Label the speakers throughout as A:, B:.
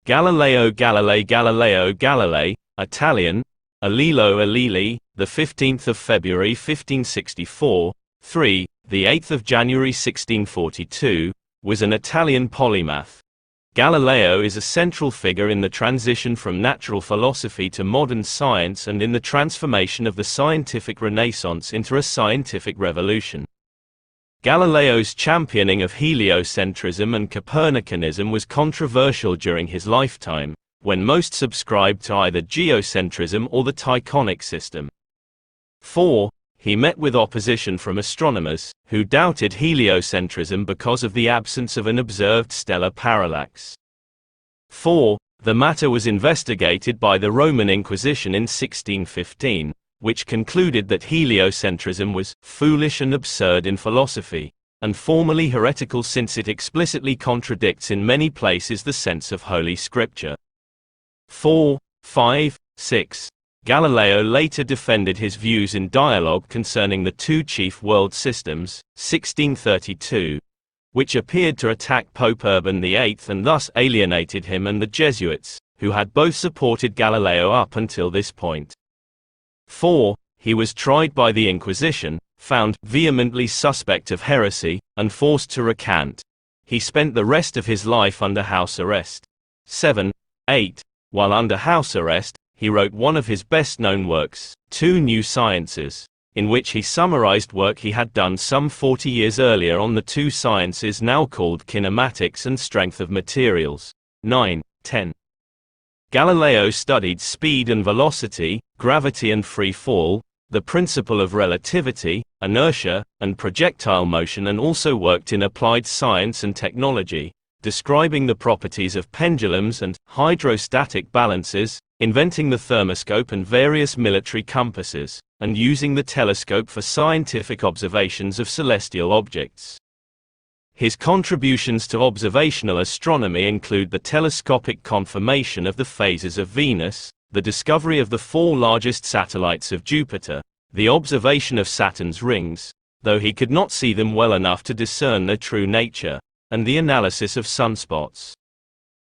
A: Galileo Galilei, Italian, Galileo Galilei, the 15th of February 1564, 3, the 8th of January 1642, was an Italian polymath. Galileo is a central figure in the transition from natural philosophy to modern science and in the transformation of the scientific renaissance into a scientific revolution. Galileo's championing of heliocentrism and Copernicanism was controversial during his lifetime, when most subscribed to either geocentrism or the Tychonic system. 4. He met with opposition from astronomers, who doubted heliocentrism because of the absence of an observed stellar parallax. 4. The matter was investigated by the Roman Inquisition in 1615, which concluded that heliocentrism was foolish and absurd in philosophy, and formally heretical since it explicitly contradicts in many places the sense of Holy Scripture. 4, 5, 6. Galileo later defended his views in Dialogue Concerning the Two Chief World Systems, 1632, which appeared to attack Pope Urban VIII and thus alienated him and the Jesuits, who had both supported Galileo up until this point. 4. He was tried by the Inquisition, found vehemently suspect of heresy, and forced to recant. He spent the rest of his life under house arrest. 7. 8. While under house arrest, he wrote one of his best-known works, Two New Sciences, in which he summarized work he had done some 40 years earlier on the two sciences now called kinematics and strength of materials. 9, 10. Galileo studied speed and velocity, gravity and free fall, the principle of relativity, inertia, and projectile motion, and also worked in applied science and technology, describing the properties of pendulums and hydrostatic balances, inventing the thermoscope and various military compasses, and using the telescope for scientific observations of celestial objects. His contributions to observational astronomy include the telescopic confirmation of the phases of Venus, the discovery of the four largest satellites of Jupiter, the observation of Saturn's rings, though he could not see them well enough to discern their true nature, and the analysis of sunspots.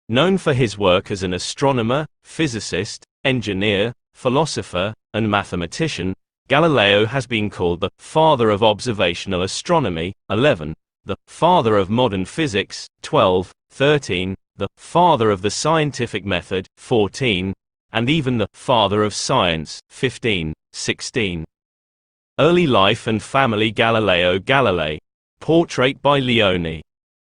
A: Known for his work as an astronomer, physicist, engineer, philosopher, and mathematician, Galileo has been called the father of observational astronomy, 11, the father of modern physics, 12, 13, the father of the scientific method, 14, and even the father of science, 15, 16. Early life and family. Galileo Galilei. Portrait by Leone.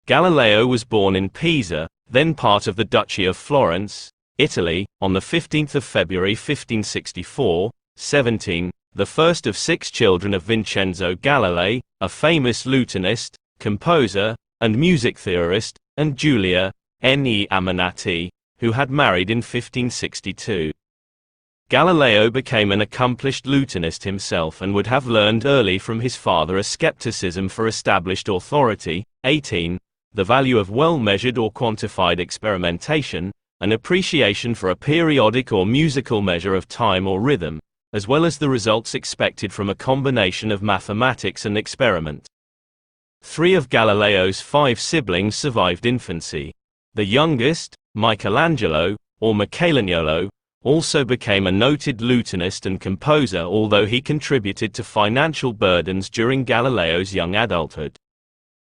A: Galileo was born in Pisa, then part of the Duchy of Florence, Italy, on the 15th of February 1564, 17, the first of 6 children of Vincenzo Galilei, a famous lutenist, composer, and music theorist, and Giulia N.E. Amanati, who had married in 1562. Galileo became an accomplished lutenist himself and would have learned early from his father a skepticism for established authority, 18, the value of well-measured or quantified experimentation, an appreciation for a periodic or musical measure of time or rhythm, as well as the results expected from a combination of mathematics and experiment. 3 of Galileo's 5 siblings survived infancy. The youngest, Michelangelo, or Michelagnolo, also became a noted lutenist and composer, although he contributed to financial burdens during Galileo's young adulthood.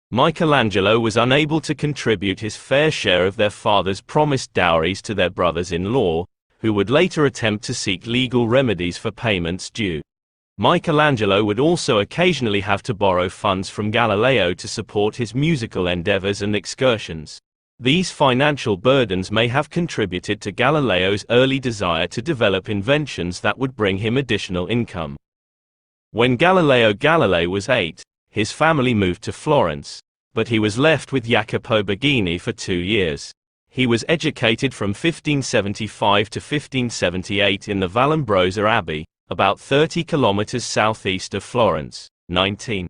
A: Michelangelo was unable to contribute his fair share of their father's promised dowries to their brothers-in-law, who would later attempt to seek legal remedies for payments due. Michelangelo would also occasionally have to borrow funds from Galileo to support his musical endeavors and excursions. These financial burdens may have contributed to Galileo's early desire to develop inventions that would bring him additional income. When Galileo Galilei was 8, his family moved to Florence, but he was left with Jacopo Borghini for 2 years. He was educated from 1575 to 1578 in the Vallombrosa Abbey, about 30 kilometers southeast of Florence. 19.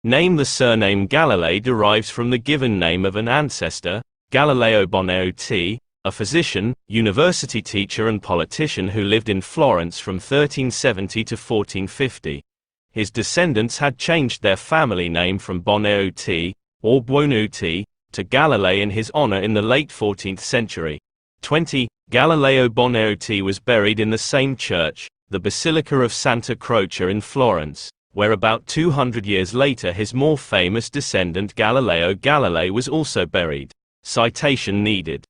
A: Name. The surname Galilei derives from the given name of an ancestor, Galileo Boneotti, a physician, university teacher and politician who lived in Florence from 1370 to 1450. His descendants had changed their family name from Boneotti, or Buonuti, to Galilei in his honor in the late 14th century. 20. Galileo Boneotti was buried in the same church, the Basilica of Santa Croce in Florence, where about 200 years later his more famous descendant Galileo Galilei was also buried. Citation needed.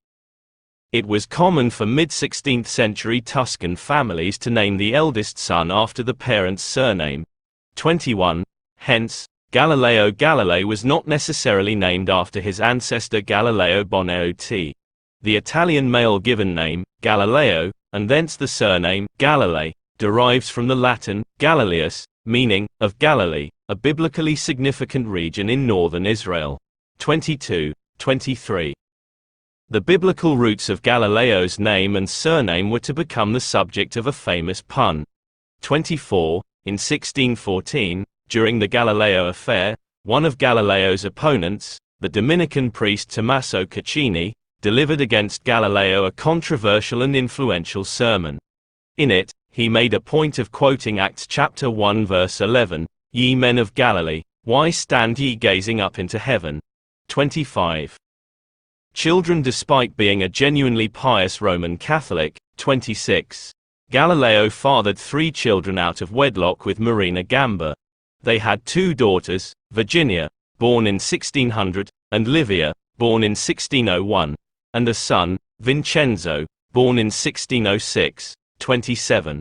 A: It was common for mid-16th century Tuscan families to name the eldest son after the parent's surname. 21. Hence, Galileo Galilei was not necessarily named after his ancestor Galileo Boneotti. The Italian male given name, Galileo, and thence the surname, Galilei, derives from the Latin, Galileus, meaning, of Galilee, a biblically significant region in northern Israel. 22. 23. The biblical roots of Galileo's name and surname were to become the subject of a famous pun. 24. In 1614, during the Galileo affair, one of Galileo's opponents, the Dominican priest Tommaso Caccini, delivered against Galileo a controversial and influential sermon. In it, he made a point of quoting Acts chapter 1 verse 11, "Ye men of Galilee, why stand ye gazing up into heaven?" 25. Children. Despite being a genuinely pious Roman Catholic. 26. Galileo fathered 3 children out of wedlock with Marina Gamba. They had 2 daughters, Virginia, born in 1600, and Livia, born in 1601, and a son, Vincenzo, born in 1606. 27.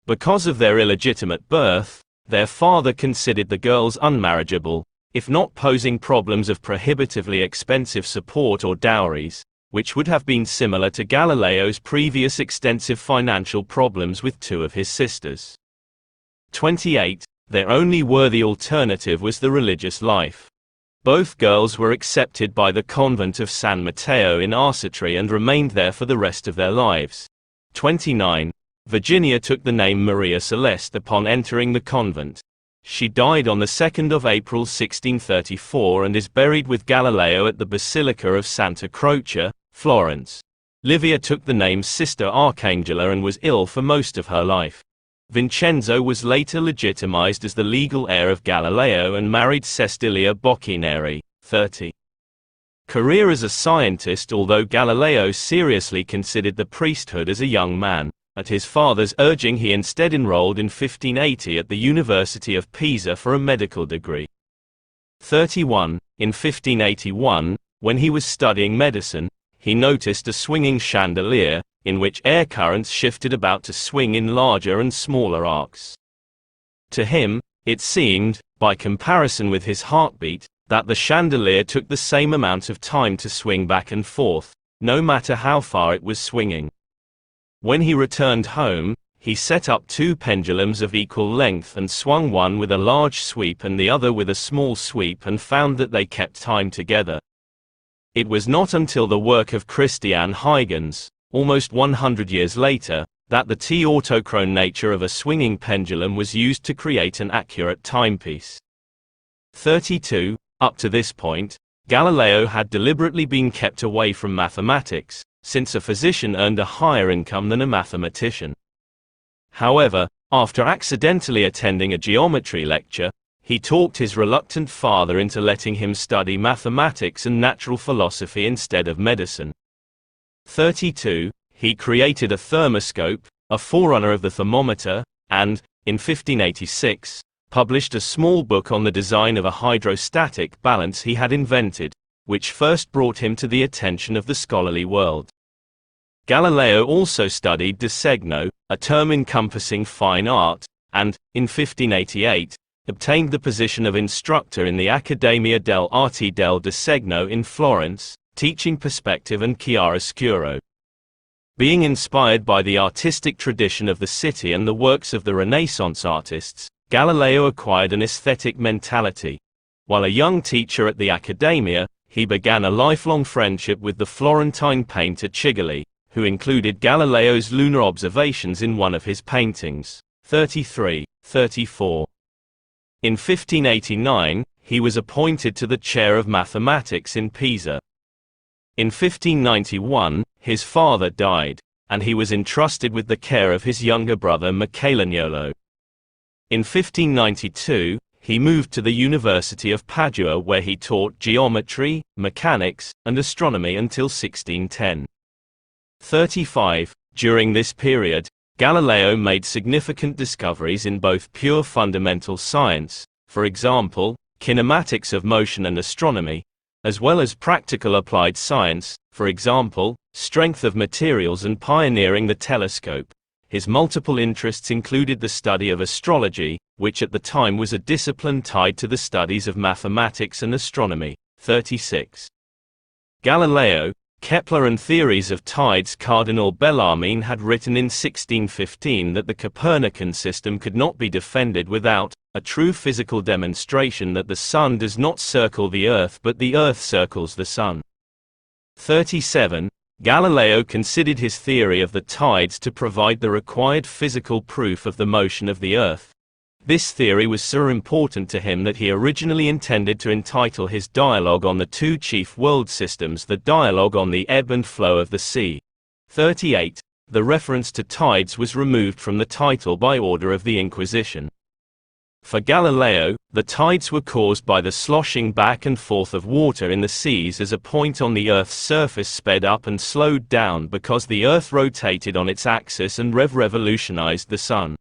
A: Because of their illegitimate birth, their father considered the girls unmarriageable, if not posing problems of prohibitively expensive support or dowries, which would have been similar to Galileo's previous extensive financial problems with 2 of his sisters. 28. Their only worthy alternative was the religious life. Both girls were accepted by the convent of San Matteo in Arcetri and remained there for the rest of their lives. 29. Virginia took the name Maria Celeste upon entering the convent. She died on the 2nd of April 1634 and is buried with Galileo at the Basilica of Santa Croce, Florence. Livia took the name Sister Arcangela and was ill for most of her life. Vincenzo was later legitimized as the legal heir of Galileo and married Cestilia Bocchineri. 30. Career as a scientist. Although Galileo seriously considered the priesthood as a young man, at his father's urging he instead enrolled in 1580 at the University of Pisa for a medical degree. 31. In 1581, when he was studying medicine, he noticed a swinging chandelier, in which air currents shifted about to swing in larger and smaller arcs. To him, it seemed, by comparison with his heartbeat, that the chandelier took the same amount of time to swing back and forth, no matter how far it was swinging. When he returned home, he set up 2 pendulums of equal length and swung one with a large sweep and the other with a small sweep and found that they kept time together. It was not until the work of Christian Huygens, almost 100 years later, that the T-autochrone nature of a swinging pendulum was used to create an accurate timepiece. 32. Up to this point, Galileo had deliberately been kept away from mathematics, since a physician earned a higher income than a mathematician. However, after accidentally attending a geometry lecture, he talked his reluctant father into letting him study mathematics and natural philosophy instead of medicine. 32. He created a thermoscope, a forerunner of the thermometer, and, in 1586, published a small book on the design of a hydrostatic balance he had invented, which first brought him to the attention of the scholarly world. Galileo also studied disegno, a term encompassing fine art, and, in 1588, obtained the position of instructor in the Accademia delle Arti del Disegno in Florence, teaching perspective and chiaroscuro. Being inspired by the artistic tradition of the city and the works of the Renaissance artists, Galileo acquired an aesthetic mentality. While a young teacher at the Accademia, he began a lifelong friendship with the Florentine painter Cigoli, who included Galileo's lunar observations in one of his paintings. 33, 34. In 1589, he was appointed to the chair of mathematics in Pisa. In 1591, his father died, and he was entrusted with the care of his younger brother Michelagnolo. In 1592, he moved to the University of Padua, where he taught geometry, mechanics, and astronomy until 1610. 35. During this period, Galileo made significant discoveries in both pure fundamental science, for example, kinematics of motion and astronomy, as well as practical applied science, for example, strength of materials, and pioneering the telescope. His multiple interests included the study of astrology, which at the time was a discipline tied to the studies of mathematics and astronomy. 36. Galileo, Kepler and theories of tides. Cardinal Bellarmine had written in 1615 that the Copernican system could not be defended without a true physical demonstration that the sun does not circle the earth but the earth circles the sun. 37. Galileo considered his theory of the tides to provide the required physical proof of the motion of the earth. This theory was so important to him that he originally intended to entitle his dialogue on the two chief world systems the Dialogue on the Ebb and Flow of the Sea. 38. The reference to tides was removed from the title by order of the Inquisition. For Galileo, the tides were caused by the sloshing back and forth of water in the seas as a point on the Earth's surface sped up and slowed down because the Earth rotated on its axis and revolutionized the Sun.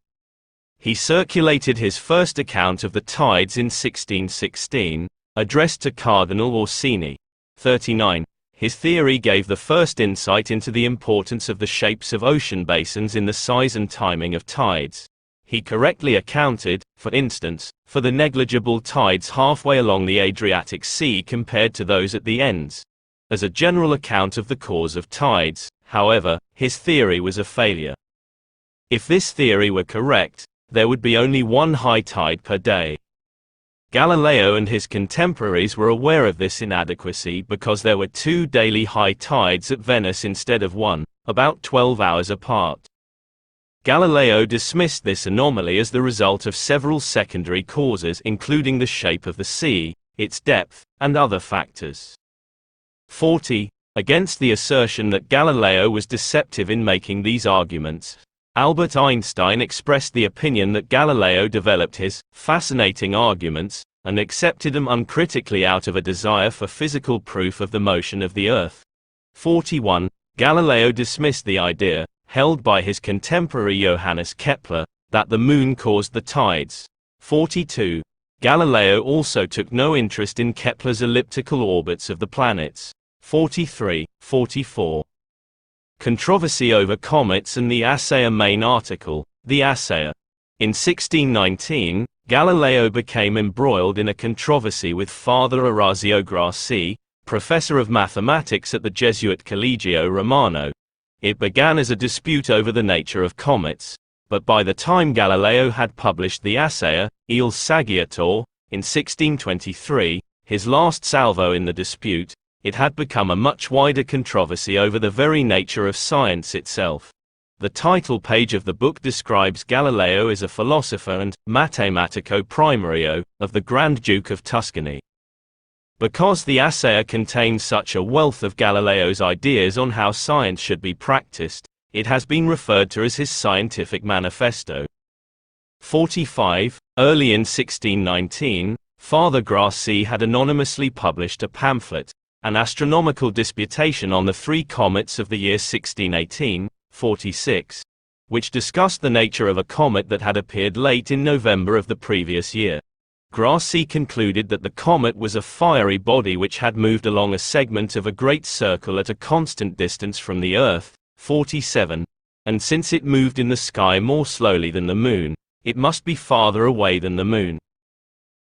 A: He circulated his first account of the tides in 1616, addressed to Cardinal Orsini. 39. His theory gave the first insight into the importance of the shapes of ocean basins in the size and timing of tides. He correctly accounted, for instance, for the negligible tides halfway along the Adriatic Sea compared to those at the ends. As a general account of the cause of tides, however, his theory was a failure. If this theory were correct, there would be only one high tide per day. Galileo and his contemporaries were aware of this inadequacy because there were 2 daily high tides at Venice instead of 1, about 12 hours apart. Galileo dismissed this anomaly as the result of several secondary causes, including the shape of the sea, its depth, and other factors. 40. Against the assertion that Galileo was deceptive in making these arguments, Albert Einstein expressed the opinion that Galileo developed his fascinating arguments and accepted them uncritically out of a desire for physical proof of the motion of the Earth. 41. Galileo dismissed the idea, held by his contemporary Johannes Kepler, that the moon caused the tides. 42. Galileo also took no interest in Kepler's elliptical orbits of the planets. 43. 44. Controversy over comets and the Assayer. Main article, The Assayer. In 1619, Galileo became embroiled in a controversy with Father Orazio Grassi, professor of mathematics at the Jesuit Collegio Romano. It began as a dispute over the nature of comets, but by the time Galileo had published The Assayer, Il Saggiatore, in 1623, his last salvo in the dispute, it had become a much wider controversy over the very nature of science itself. The title page of the book describes Galileo as a philosopher and matematico primario of the Grand Duke of Tuscany. Because the Assayer contains such a wealth of Galileo's ideas on how science should be practiced, it has been referred to as his scientific manifesto. 45. Early in 1619, Father Grassi had anonymously published a pamphlet, An Astronomical Disputation on the 3 Comets of the year 1618, 46, which discussed the nature of a comet that had appeared late in November of the previous year. Grassi concluded that the comet was a fiery body which had moved along a segment of a great circle at a constant distance from the Earth, 47, and since it moved in the sky more slowly than the Moon, it must be farther away than the Moon.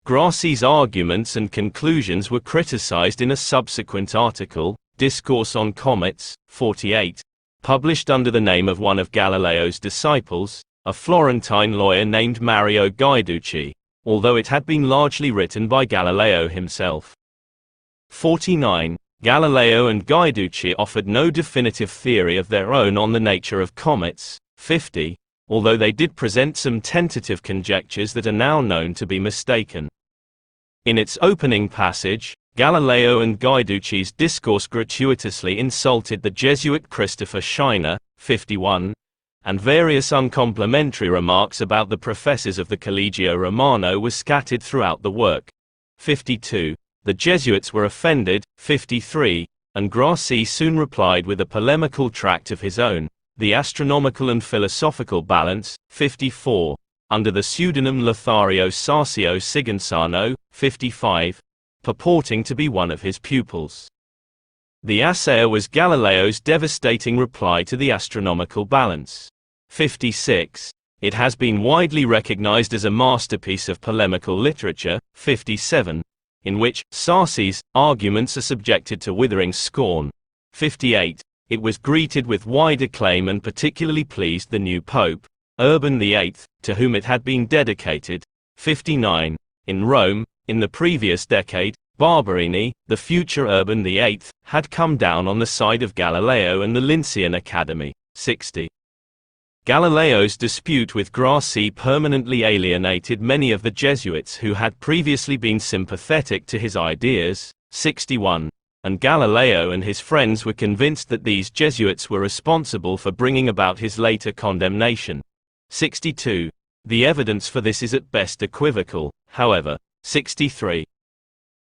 A: Grassi's arguments and conclusions were criticized in a subsequent article, Discourse on Comets, 48, published under the name of one of Galileo's disciples, a Florentine lawyer named Mario Guiducci, although it had been largely written by Galileo himself. 49. Galileo and Guiducci offered no definitive theory of their own on the nature of comets. 50. Although they did present some tentative conjectures that are now known to be mistaken. In its opening passage, Galileo and Guiducci's discourse gratuitously insulted the Jesuit Christopher Scheiner, 51, and various uncomplimentary remarks about the professors of the Collegio Romano were scattered throughout the work. 52. The Jesuits were offended. 53. And Grassi soon replied with a polemical tract of his own, The Astronomical and Philosophical Balance. 54. Under the pseudonym Lothario Sarcio Sigansano. 55. Purporting to be one of his pupils. The Assayer was Galileo's devastating reply to the astronomical balance. 56. It has been widely recognized as a masterpiece of polemical literature. 57. In which Sarsi's arguments are subjected to withering scorn. 58. It was greeted with wide acclaim and particularly pleased the new Pope, Urban VIII, to whom it had been dedicated. 59. In Rome, in the previous decade, Barberini, the future Urban VIII, had come down on the side of Galileo and the Lyncæan Academy. 60. Galileo's dispute with Grassi permanently alienated many of the Jesuits who had previously been sympathetic to his ideas. 61. And Galileo and his friends were convinced that these Jesuits were responsible for bringing about his later condemnation. 62. The evidence for this is at best equivocal, however. 63.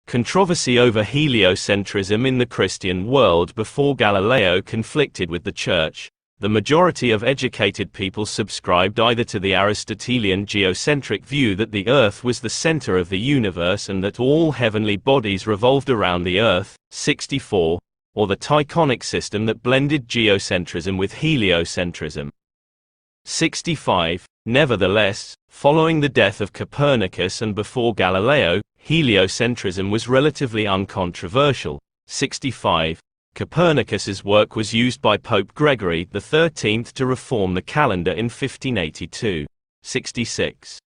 A: Controversy over heliocentrism in the Christian world before Galileo conflicted with the Church. The majority of educated people subscribed either to the Aristotelian geocentric view that the Earth was the center of the universe and that all heavenly bodies revolved around the Earth. 64. Or the Tychonic system that blended geocentrism with heliocentrism. 65. Nevertheless, following the death of Copernicus and before Galileo, heliocentrism was relatively uncontroversial. 65. Copernicus's work was used by Pope Gregory XIII to reform the calendar in 1582. 66.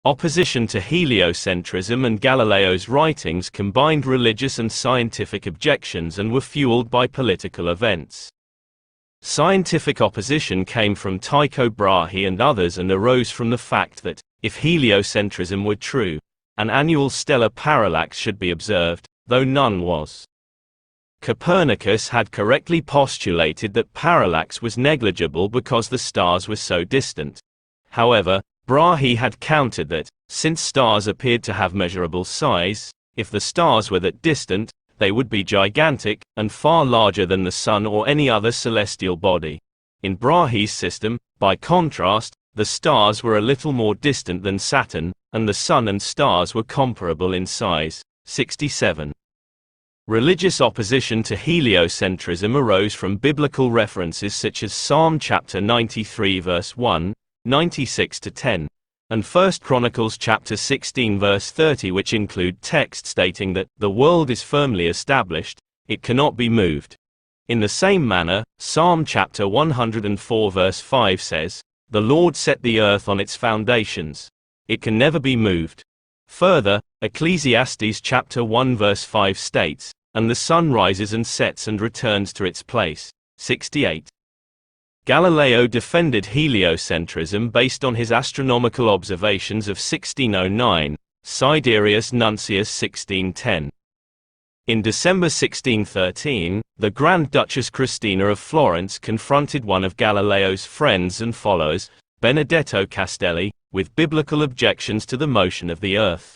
A: Opposition to heliocentrism and Galileo's writings combined religious and scientific objections and were fueled by political events. Scientific opposition came from Tycho Brahe and others and arose from the fact that, if heliocentrism were true, an annual stellar parallax should be observed, though none was. Copernicus had correctly postulated that parallax was negligible because the stars were so distant. However, Brahe had countered that, since stars appeared to have measurable size, if the stars were that distant, they would be gigantic, and far larger than the Sun or any other celestial body. In Brahe's system, by contrast, the stars were a little more distant than Saturn, and the Sun and stars were comparable in size. 67. Religious opposition to heliocentrism arose from biblical references such as Psalm chapter 93 verse 1, 96-10, and 1 Chronicles chapter 16 verse 30, which include text stating that the world is firmly established, it cannot be moved. In the same manner, Psalm chapter 104 verse 5 says, the Lord set the earth on its foundations. It can never be moved. Further, Ecclesiastes chapter 1 verse 5 states, and the sun rises and sets and returns to its place. 68. Galileo defended heliocentrism based on his astronomical observations of 1609, Sidereus Nuncius 1610. In December 1613, the Grand Duchess Christina of Florence confronted one of Galileo's friends and followers, Benedetto Castelli, with biblical objections to the motion of the Earth.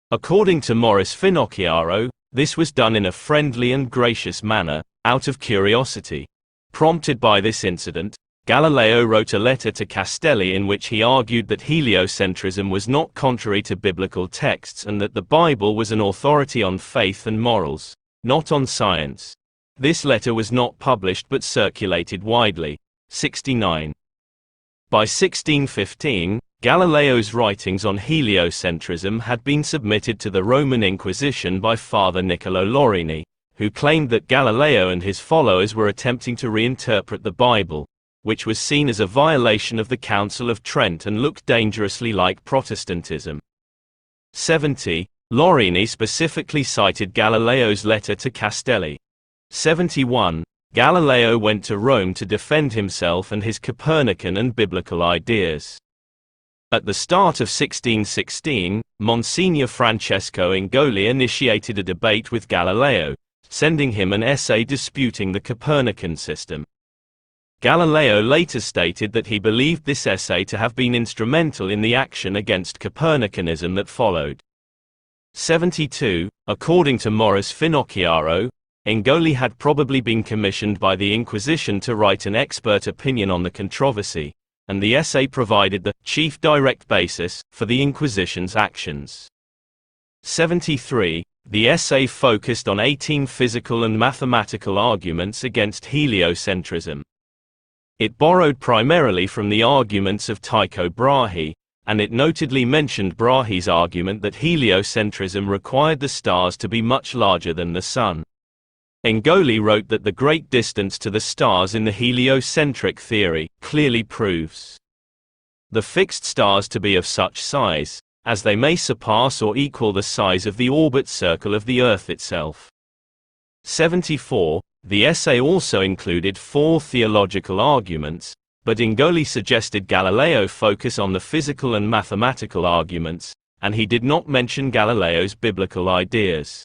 A: According to Maurice Finocchiaro, this was done in a friendly and gracious manner, out of curiosity. Prompted by this incident, Galileo wrote a letter to Castelli in which he argued that heliocentrism was not contrary to biblical texts and that the Bible was an authority on faith and morals, not on science. This letter was not published but circulated widely. 69. By 1615, Galileo's writings on heliocentrism had been submitted to the Roman Inquisition by Father Niccolo Lorini, who claimed that Galileo and his followers were attempting to reinterpret the Bible, which was seen as a violation of the Council of Trent and looked dangerously like Protestantism. 70. Lorini specifically cited Galileo's letter to Castelli. 71. Galileo went to Rome to defend himself and his Copernican and biblical ideas. At the start of 1616, Monsignor Francesco Ingoli initiated a debate with Galileo, sending him an essay disputing the Copernican system. Galileo later stated that he believed this essay to have been instrumental in the action against Copernicanism that followed. 72. According to Morris Finocchiaro, Engoli had probably been commissioned by the Inquisition to write an expert opinion on the controversy, and the essay provided the chief direct basis for the Inquisition's actions. 73. The essay focused on 18 physical and mathematical arguments against heliocentrism. It borrowed primarily from the arguments of Tycho Brahe, and it notedly mentioned Brahe's argument that heliocentrism required the stars to be much larger than the Sun. Engoli wrote that the great distance to the stars in the heliocentric theory clearly proves the fixed stars to be of such size, as they may surpass or equal the size of the orbit circle of the Earth itself. 74. The essay also included 4 theological arguments, but Engoli suggested Galileo focus on the physical and mathematical arguments, and he did not mention Galileo's biblical ideas.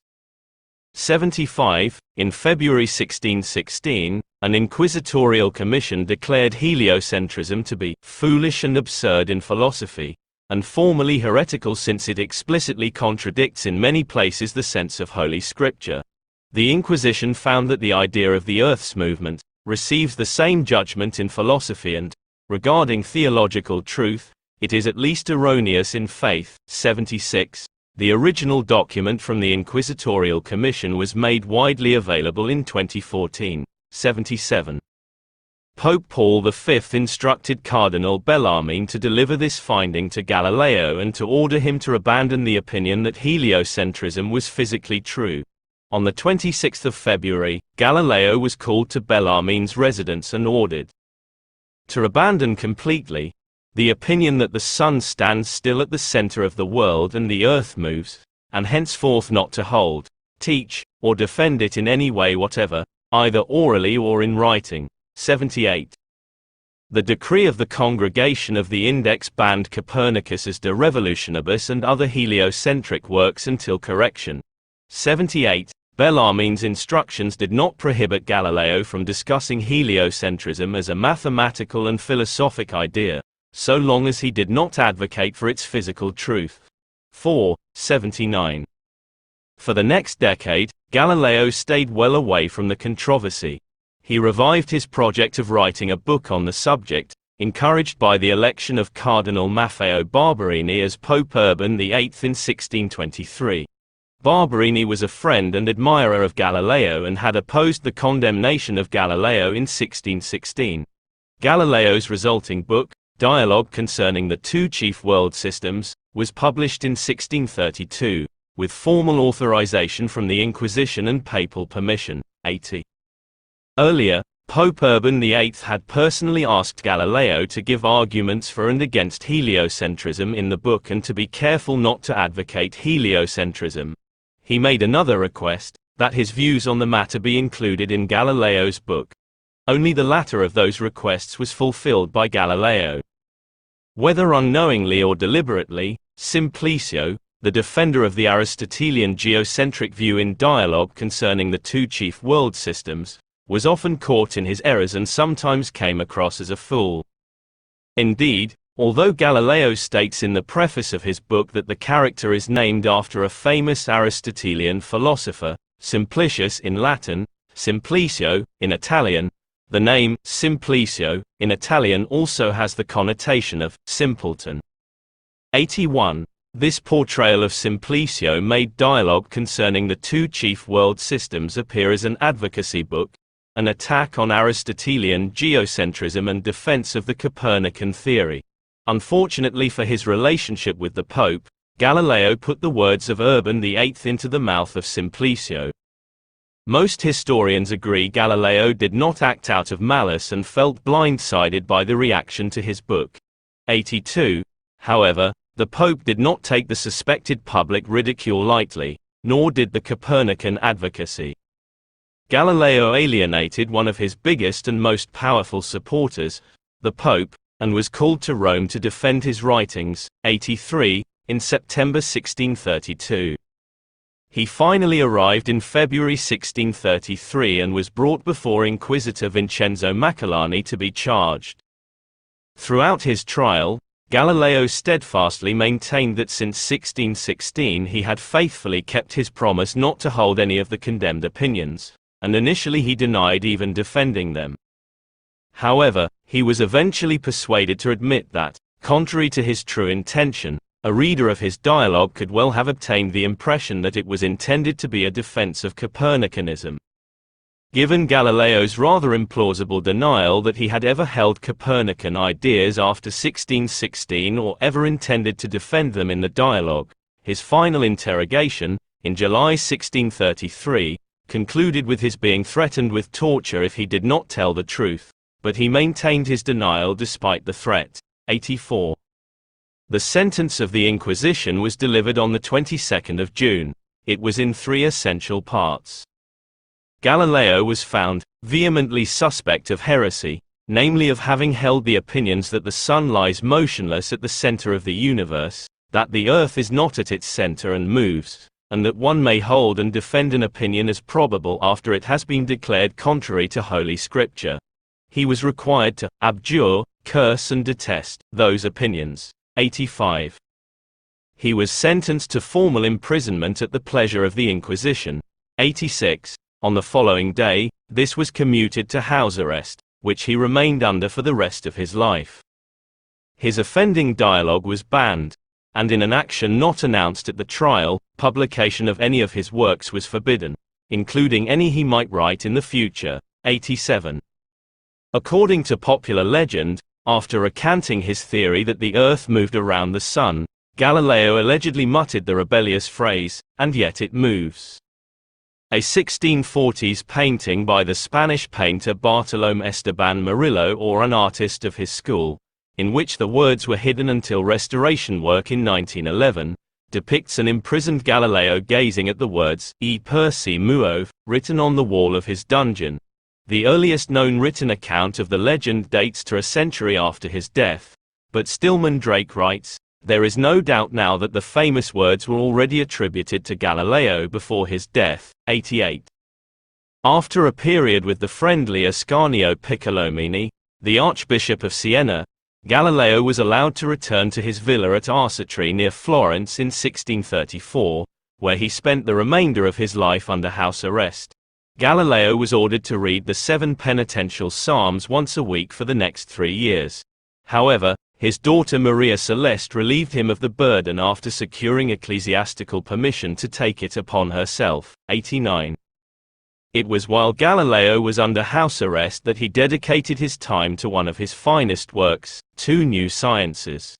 A: 75. In February 1616, an inquisitorial commission declared heliocentrism to be foolish and absurd in philosophy, and formally heretical since it explicitly contradicts in many places the sense of Holy Scripture. The Inquisition found that the idea of the Earth's movement receives the same judgment in philosophy and, regarding theological truth, it is at least erroneous in faith. 76. The original document from the Inquisitorial Commission was made widely available in 2014. 77. Pope Paul V instructed Cardinal Bellarmine to deliver this finding to Galileo and to order him to abandon the opinion that heliocentrism was physically true. On the 26th of February, Galileo was called to Bellarmine's residence and ordered to abandon completely the opinion that the Sun stands still at the center of the world and the Earth moves, and henceforth not to hold, teach, or defend it in any way whatever, either orally or in writing. 78. The decree of the Congregation of the Index banned Copernicus's De Revolutionibus and other heliocentric works until correction. 78. Bellarmine's instructions did not prohibit Galileo from discussing heliocentrism as a mathematical and philosophic idea, so long as he did not advocate for its physical truth. 4. 79. For the next decade, Galileo stayed well away from the controversy. He revived his project of writing a book on the subject, encouraged by the election of Cardinal Maffeo Barberini as Pope Urban VIII in 1623. Barberini was a friend and admirer of Galileo and had opposed the condemnation of Galileo in 1616. Galileo's resulting book, Dialogue Concerning the Two Chief World Systems, was published in 1632, with formal authorization from the Inquisition and papal permission. 80. Earlier, Pope Urban VIII had personally asked Galileo to give arguments for and against heliocentrism in the book and to be careful not to advocate heliocentrism. He made another request, that his views on the matter be included in Galileo's book. Only the latter of those requests was fulfilled by Galileo. Whether unknowingly or deliberately, Simplicio, the defender of the Aristotelian geocentric view in Dialogue Concerning the Two Chief World Systems, was often caught in his errors and sometimes came across as a fool. Indeed, although Galileo states in the preface of his book that the character is named after a famous Aristotelian philosopher, Simplicius in Latin, Simplicio in Italian, the name Simplicio in Italian also has the connotation of simpleton. 81. This portrayal of Simplicio made Dialogue Concerning the Two Chief World Systems appear as an advocacy book, an attack on Aristotelian geocentrism and defense of the Copernican theory. Unfortunately for his relationship with the Pope, Galileo put the words of Urban VIII into the mouth of Simplicio. Most historians agree Galileo did not act out of malice and felt blindsided by the reaction to his book. 82. However, the Pope did not take the suspected public ridicule lightly, nor did the Copernican advocacy. Galileo alienated one of his biggest and most powerful supporters, the Pope, and was called to Rome to defend his writings. 83. In September 1632. He finally arrived in February 1633 and was brought before Inquisitor Vincenzo Maccalani to be charged. Throughout his trial, Galileo steadfastly maintained that since 1616 he had faithfully kept his promise not to hold any of the condemned opinions, and initially he denied even defending them. However, he was eventually persuaded to admit that, contrary to his true intention, a reader of his dialogue could well have obtained the impression that it was intended to be a defense of Copernicanism. Given Galileo's rather implausible denial that he had ever held Copernican ideas after 1616 or ever intended to defend them in the dialogue, his final interrogation, in July 1633, concluded with his being threatened with torture if he did not tell the truth, but he maintained his denial despite the threat. 84. The sentence of the Inquisition was delivered on the 22nd of June. It was in 3 essential parts. Galileo was found vehemently suspect of heresy, namely of having held the opinions that the sun lies motionless at the center of the universe, that the earth is not at its center and moves, and that one may hold and defend an opinion as probable after it has been declared contrary to Holy Scripture. He was required to abjure, curse and detest those opinions. 85. He was sentenced to formal imprisonment at the pleasure of the Inquisition. 86. On the following day, this was commuted to house arrest, which he remained under for the rest of his life. His offending dialogue was banned, and in an action not announced at the trial, publication of any of his works was forbidden, including any he might write in the future. 87. According to popular legend, after recanting his theory that the earth moved around the sun, Galileo allegedly muttered the rebellious phrase, "and yet it moves." A 1640s painting by the Spanish painter Bartolomé Esteban Murillo, or an artist of his school, in which the words were hidden until restoration work in 1911, depicts an imprisoned Galileo gazing at the words "E per si muove," written on the wall of his dungeon. The earliest known written account of the legend dates to a century after his death, but Stillman Drake writes, "There is no doubt now that the famous words were already attributed to Galileo before his death." 88. After a period with the friendly Ascanio Piccolomini, the Archbishop of Siena, Galileo was allowed to return to his villa at Arcetri near Florence in 1634, where he spent the remainder of his life under house arrest. Galileo was ordered to read the 7 penitential psalms once a week for the next 3 years. However, his daughter Maria Celeste relieved him of the burden after securing ecclesiastical permission to take it upon herself. 89. It was while Galileo was under house arrest that he dedicated his time to one of his finest works, 2 New Sciences.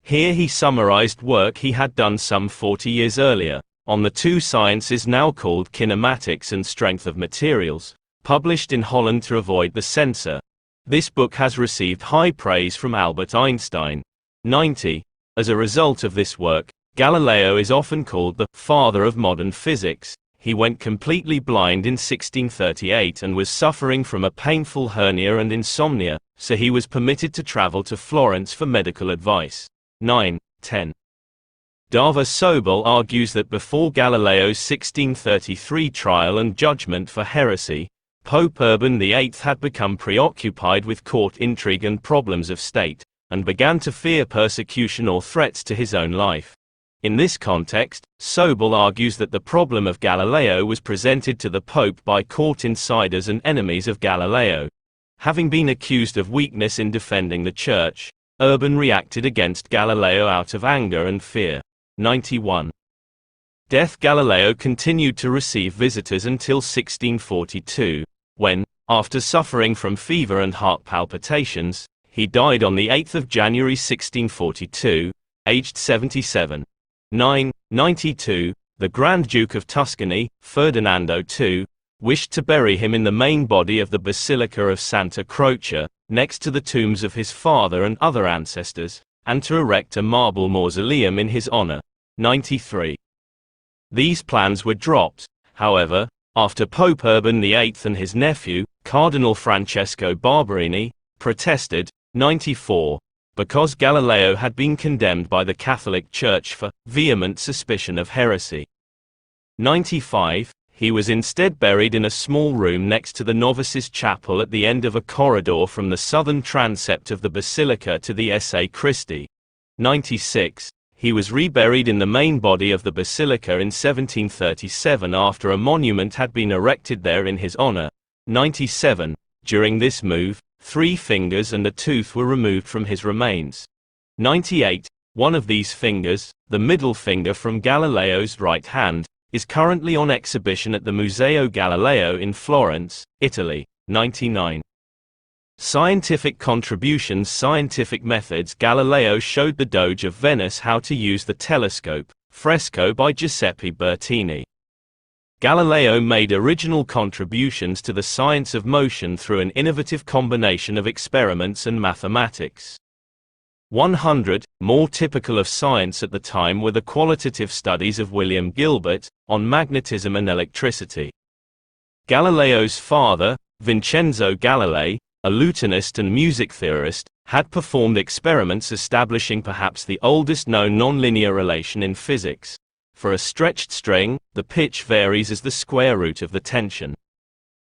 A: Here he summarized work he had done some 40 years earlier, on the 2 sciences now called kinematics and strength of materials, published in Holland to avoid the censor. This book has received high praise from Albert Einstein. 90. As a result of this work, Galileo is often called the father of modern physics. He went completely blind in 1638 and was suffering from a painful hernia and insomnia, so he was permitted to travel to Florence for medical advice. 9. 10. Dava Sobel argues that before Galileo's 1633 trial and judgment for heresy, Pope Urban VIII had become preoccupied with court intrigue and problems of state, and began to fear persecution or threats to his own life. In this context, Sobel argues that the problem of Galileo was presented to the Pope by court insiders and enemies of Galileo. Having been accused of weakness in defending the Church, Urban reacted against Galileo out of anger and fear. 91. Death. Galileo continued to receive visitors until 1642, when, after suffering from fever and heart palpitations, he died on the 8th of January 1642, aged 77. 92. The Grand Duke of Tuscany, Ferdinando II, wished to bury him in the main body of the Basilica of Santa Croce, next to the tombs of his father and other ancestors, and to erect a marble mausoleum in his honor. 93. These plans were dropped, however, after Pope Urban VIII and his nephew, Cardinal Francesco Barberini, protested. 94. Because Galileo had been condemned by the Catholic Church for vehement suspicion of heresy. 95. He was instead buried in a small room next to the novices' chapel at the end of a corridor from the southern transept of the basilica to the Esse Christi. 96. He was reburied in the main body of the basilica in 1737 after a monument had been erected there in his honor. 97. During this move, 3 fingers and a tooth were removed from his remains. 98. One of these fingers, the middle finger from Galileo's right hand, is currently on exhibition at the Museo Galileo in Florence, Italy. 99. Scientific contributions. Scientific methods. Galileo showed the Doge of Venice how to use the telescope, fresco by Giuseppe Bertini. Galileo made original contributions to the science of motion through an innovative combination of experiments and mathematics. 100. More typical of science at the time were the qualitative studies of William Gilbert, on magnetism and electricity. Galileo's father, Vincenzo Galilei, a lutenist and music theorist, had performed experiments establishing perhaps the oldest known nonlinear relation in physics. For a stretched string, the pitch varies as the square root of the tension.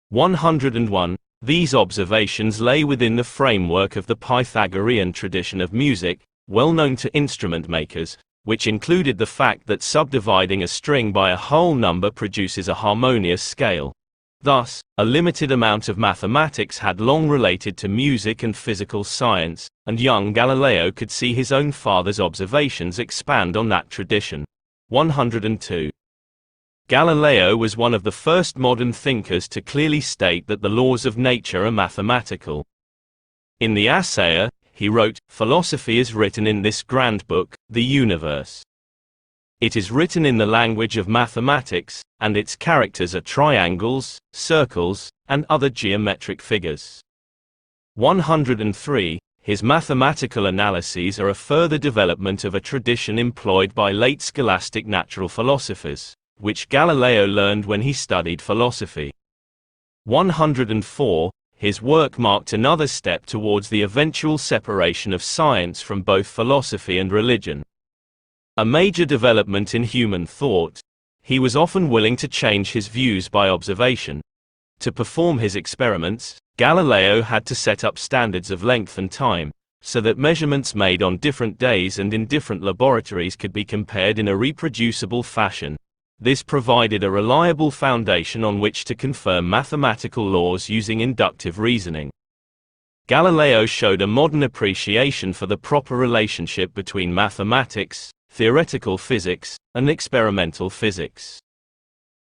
A: 101. These observations lay within the framework of the Pythagorean tradition of music, well known to instrument makers, which included the fact that subdividing a string by a whole number produces a harmonious scale. Thus, a limited amount of mathematics had long related to music and physical science, and young Galileo could see his own father's observations expand on that tradition. 102. Galileo was one of the first modern thinkers to clearly state that the laws of nature are mathematical. In the Assayer, he wrote, "Philosophy is written in this grand book, the universe. It is written in the language of mathematics, and its characters are triangles, circles, and other geometric figures." 103. His mathematical analyses are a further development of a tradition employed by late scholastic natural philosophers, which Galileo learned when he studied philosophy. 104. His work marked another step towards the eventual separation of science from both philosophy and religion. A major development in human thought, he was often willing to change his views by observation. To perform his experiments, Galileo had to set up standards of length and time, so that measurements made on different days and in different laboratories could be compared in a reproducible fashion. This provided a reliable foundation on which to confirm mathematical laws using inductive reasoning. Galileo showed a modern appreciation for the proper relationship between mathematics, theoretical physics, and experimental physics.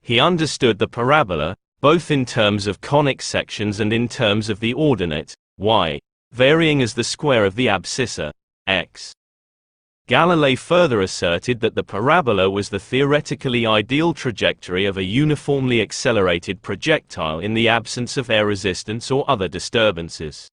A: He understood the parabola, both in terms of conic sections and in terms of the ordinate, y, varying as the square of the abscissa, x. Galilei further asserted that the parabola was the theoretically ideal trajectory of a uniformly accelerated projectile in the absence of air resistance or other disturbances.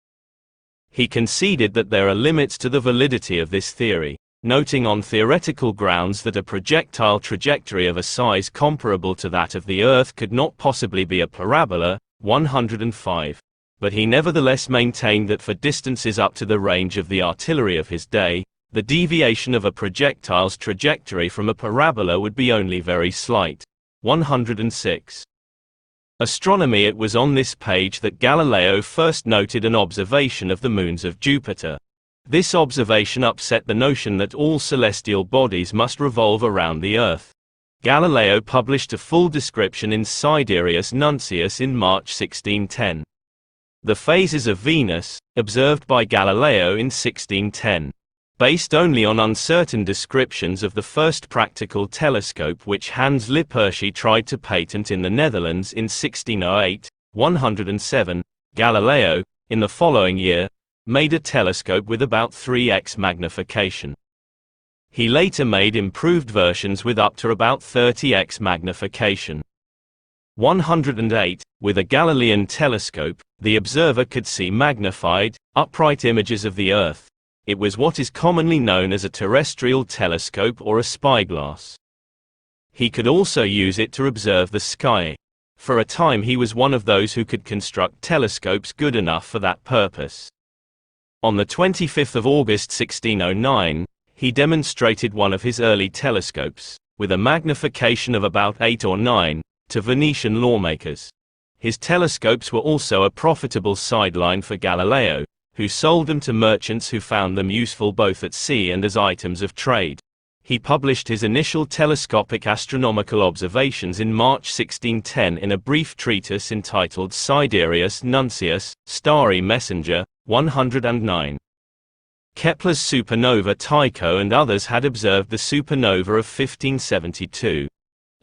A: He conceded that there are limits to the validity of this theory, noting on theoretical grounds that a projectile trajectory of a size comparable to that of the Earth could not possibly be a parabola. 105. But he nevertheless maintained that for distances up to the range of the artillery of his day, the deviation of a projectile's trajectory from a parabola would be only very slight. 106. Astronomy. It was on this page that Galileo first noted an observation of the moons of Jupiter. This observation upset the notion that all celestial bodies must revolve around the Earth. Galileo published a full description in Sidereus Nuncius in March 1610. The phases of Venus, observed by Galileo in 1610. Based only on uncertain descriptions of the first practical telescope which Hans Lippershey tried to patent in the Netherlands in 1608, 107, Galileo, in the following year, made a telescope with about 3x magnification. He later made improved versions with up to about 30x magnification. 108, with a Galilean telescope, the observer could see magnified, upright images of the Earth. It was what is commonly known as a terrestrial telescope or a spyglass. He could also use it to observe the sky. For a time he was one of those who could construct telescopes good enough for that purpose. On the 25th of August 1609, he demonstrated one of his early telescopes, with a magnification of about 8 or 9, to Venetian lawmakers. His telescopes were also a profitable sideline for Galileo, who sold them to merchants who found them useful both at sea and as items of trade. He published his initial telescopic astronomical observations in March 1610 in a brief treatise entitled Sidereus Nuncius, Starry Messenger, 109. Kepler's supernova Tycho and others had observed the supernova of 1572.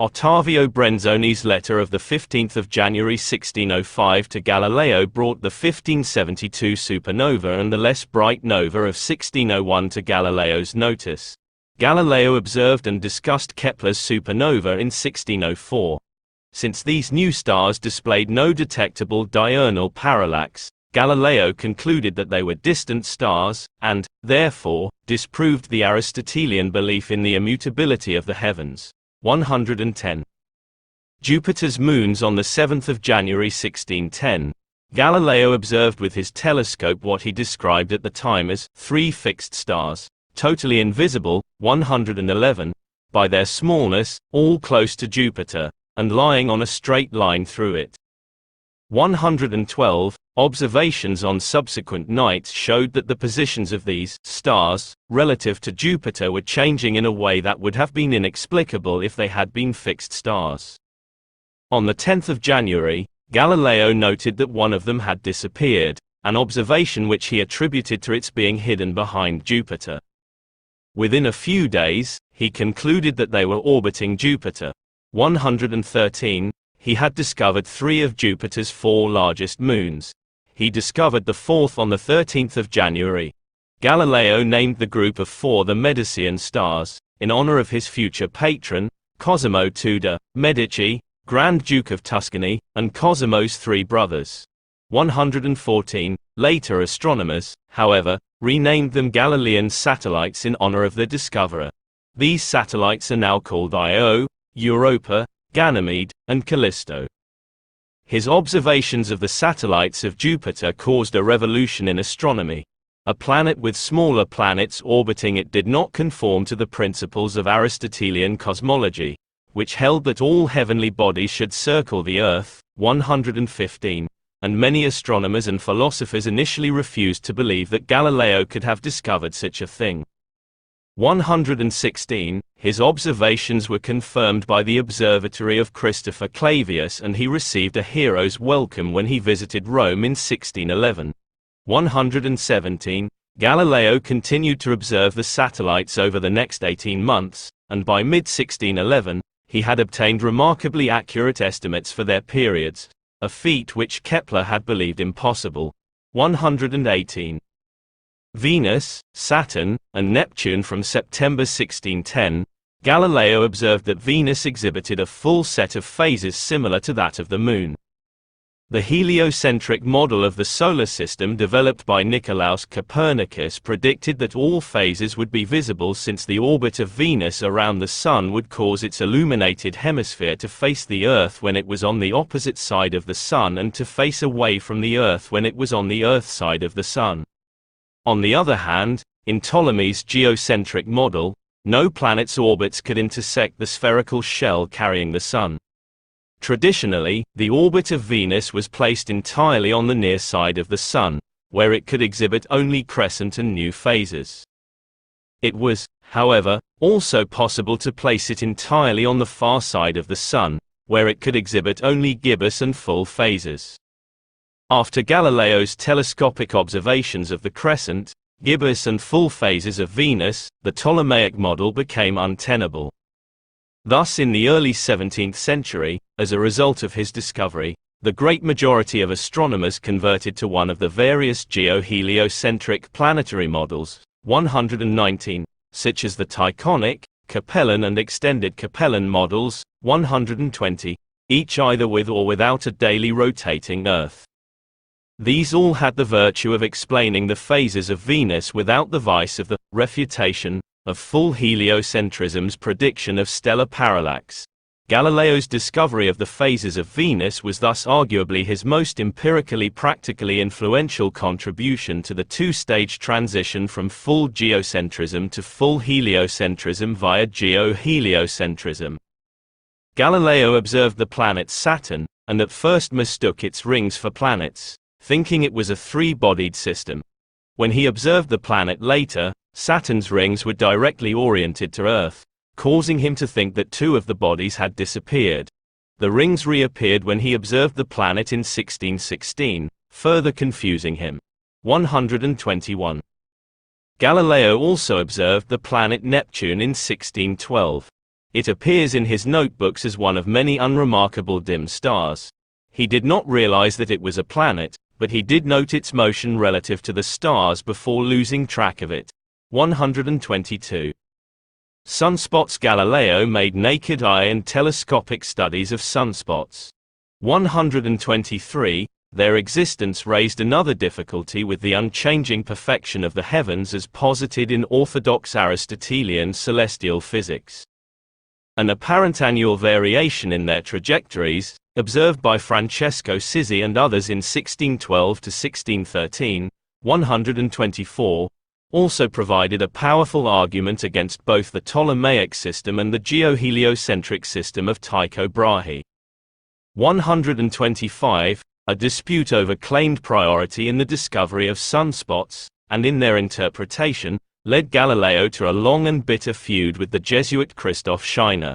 A: Ottavio Brenzoni's letter of 15 January 1605 to Galileo brought the 1572 supernova and the less bright nova of 1601 to Galileo's notice. Galileo observed and discussed Kepler's supernova in 1604. Since these new stars displayed no detectable diurnal parallax, Galileo concluded that they were distant stars, and, therefore, disproved the Aristotelian belief in the immutability of the heavens. 110. Jupiter's moons. On 7 January 1610, Galileo observed with his telescope what he described at the time as 3 fixed stars, totally invisible, 111, by their smallness, all close to Jupiter, and lying on a straight line through it. 112. Observations on subsequent nights showed that the positions of these stars, relative to Jupiter, were changing in a way that would have been inexplicable if they had been fixed stars. On 10 January, Galileo noted that one of them had disappeared, an observation which he attributed to its being hidden behind Jupiter. Within a few days, he concluded that they were orbiting Jupiter. 113. He had discovered 3 of Jupiter's 4 largest moons. He discovered the 4th on 13 January. Galileo named the group of 4 the Medicean stars, in honor of his future patron, Cosimo Tudor, Medici, Grand Duke of Tuscany, and Cosimo's 3 brothers. 114. Later astronomers, however, renamed them Galilean satellites in honor of their discoverer. These satellites are now called Io, Europa, Ganymede, and Callisto. His observations of the satellites of Jupiter caused a revolution in astronomy. A planet with smaller planets orbiting it did not conform to the principles of Aristotelian cosmology, which held that all heavenly bodies should circle the Earth. 115. And many astronomers and philosophers initially refused to believe that Galileo could have discovered such a thing. 116. His observations were confirmed by the observatory of Christopher Clavius, and he received a hero's welcome when he visited Rome in 1611. 117. Galileo continued to observe the satellites over the next 18 months, and by mid-1611, he had obtained remarkably accurate estimates for their periods, a feat which Kepler had believed impossible. 118. Venus, Saturn, and Neptune. From September 1610, Galileo observed that Venus exhibited a full set of phases similar to that of the Moon. The heliocentric model of the solar system developed by Nicolaus Copernicus predicted that all phases would be visible, since the orbit of Venus around the Sun would cause its illuminated hemisphere to face the Earth when it was on the opposite side of the Sun, and to face away from the Earth when it was on the Earth side of the Sun. On the other hand, in Ptolemy's geocentric model, no planet's orbits could intersect the spherical shell carrying the Sun. Traditionally, the orbit of Venus was placed entirely on the near side of the Sun, where it could exhibit only crescent and new phases. It was, however, also possible to place it entirely on the far side of the Sun, where it could exhibit only gibbous and full phases. After Galileo's telescopic observations of the crescent, gibbous and full phases of Venus, the Ptolemaic model became untenable. Thus, in the early 17th century, as a result of his discovery, the great majority of astronomers converted to one of the various geo-heliocentric planetary models, 119, such as the Tychonic, Capellan and extended Capellan models, 120, each either with or without a daily rotating Earth. These all had the virtue of explaining the phases of Venus without the vice of the refutation of full heliocentrism's prediction of stellar parallax. Galileo's discovery of the phases of Venus was thus arguably his most empirically practically influential contribution to the two-stage transition from full geocentrism to full heliocentrism via geoheliocentrism. Galileo observed the planet Saturn, and at first mistook its rings for planets, thinking it was a three-bodied system. When he observed the planet later, Saturn's rings were directly oriented to Earth, causing him to think that two of the bodies had disappeared. The rings reappeared when he observed the planet in 1616, further confusing him. 121. Galileo also observed the planet Neptune in 1612. It appears in his notebooks as one of many unremarkable dim stars. He did not realize that it was a planet, but he did note its motion relative to the stars before losing track of it. 122. Sunspots. Galileo made naked eye and telescopic studies of sunspots. 123. Their existence raised another difficulty with the unchanging perfection of the heavens as posited in orthodox Aristotelian celestial physics. An apparent annual variation in their trajectories, observed by Francesco Sizzi and others in 1612 to 1613, 124, also provided a powerful argument against both the Ptolemaic system and the geoheliocentric system of Tycho Brahe. 125. A dispute over claimed priority in the discovery of sunspots, and in their interpretation, led Galileo to a long and bitter feud with the Jesuit Christoph Scheiner.